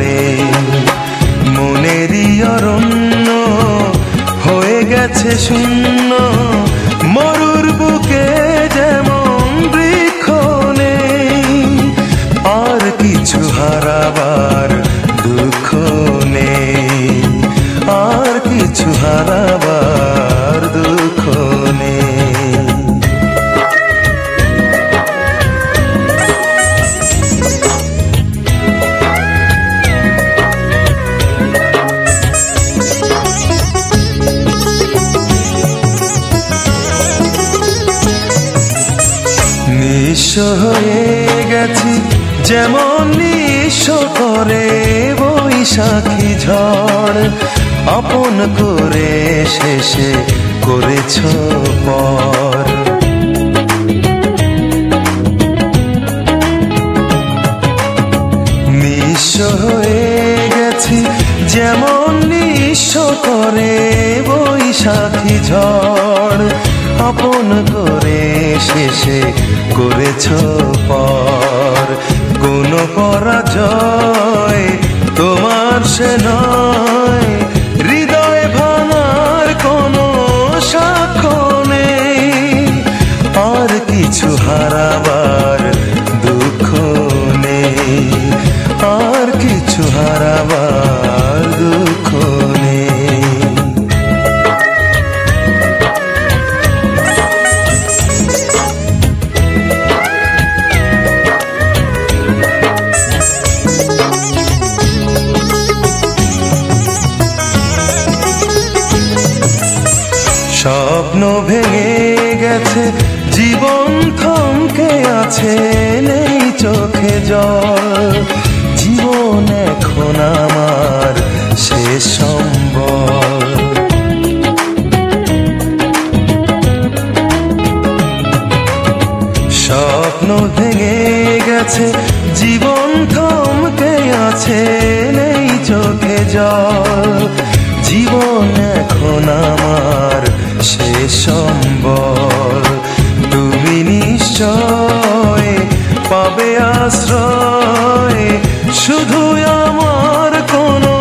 নেই। মনেরই অরণ্য হয়ে গেছে শূন্য, মরুর বুকে যেমন বৃক্ষ নেই। আর কিছু হারাবার দুঃখ নেই, আর কিছু হারাবার দুঃখ নেই। নিঃস্ব হয়ে গেছি যেমন নিঃস্ব করে বৈশাখী ঝড়, আপন করে শেষে করেছ পর। নিঃস্ব হয়ে গেছি যেমন নিঃস্ব করে বৈশাখী ঝড়, আপন করে শেষে করেছ পর। কোন পরাজয় তোমার সে নয়, হৃদয় ভাঙার কোনো সাক্ষ্য নেই। আর কিছু হারাবার দুঃখ নেই, আর কিছু হারাবার দুঃখ নেই। স্বপ্ন ভেঙে গেছে, জীবন থমকে আছে, নেই চোখে জল। জীবন এখন আমার শেষ সম্বল। স্বপ্ন ভেঙে গেছে, জীবন থমকে আছে, নেই চোখে জল। জীবন এখন আমার শেষ সম্বল। তুমি নিশ্চয় পাবে আশ্রয়, শুধু আমার কোনো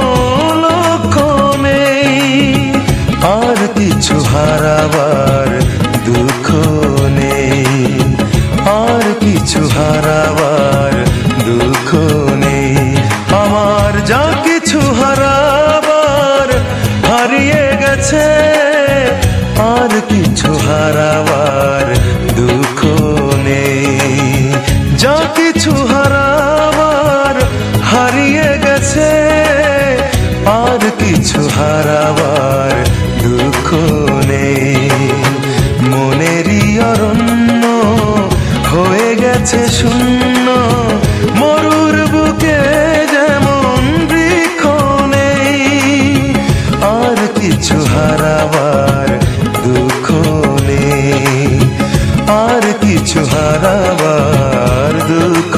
লক্ষ্য নেই। আর কিছু হারাবার দুঃখ নেই, আর কিছু হারাবার দুঃখ নেই। আমার যা কিছু হারাবার হারিয়ে গেছে, আর কিছু হারাবার দুঃখ নেই। যা কিছু হারাবার হারিয়ে গেছে, আর কিছু হারাবার দুঃখ নেই। মনেরই অরণ্য হয়ে গেছে শূন্য, মরুর বুকে যেমন বৃক্ষ নেই। আর কিছু হারাবার দুঃখ নেই, আর কিছু হারাবার দুঃখ